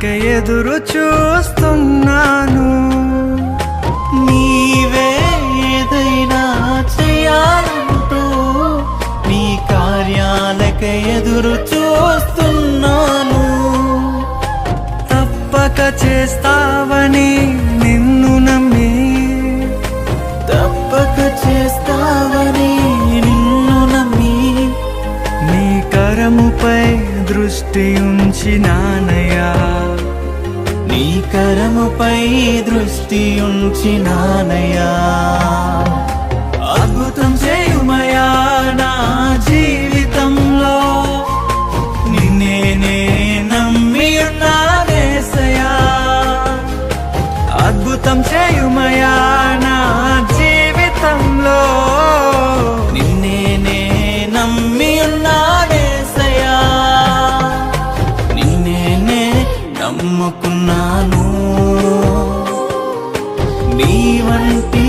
కార్యాలకై ఎదురు చూస్తున్నాను. నీవే ఏదైనా చేయాలంటూ నీ కార్యాలకై ఎదురు చూస్తున్నాను. తప్పక చేస్తావని నిన్ను నమ్మి, తప్పక చేస్తావని నిన్ను నమ్మి, నీ కరముపై దృష్టి ఉంచినానయ్యా. నీ కరముపై దృష్టి ఉంచినానయ్యా. అద్భుతం చేయుమయా నా జీవితంలో, నిన్నే నమ్మి ఉన్నానేసయ్యా. అద్భుతం చేయుమయా నా జీవితంలో, నిన్నే నమ్మి ఉన్నానేసయ్యా. నిన్నే నమ్ముకున్నాను. నీ వంటి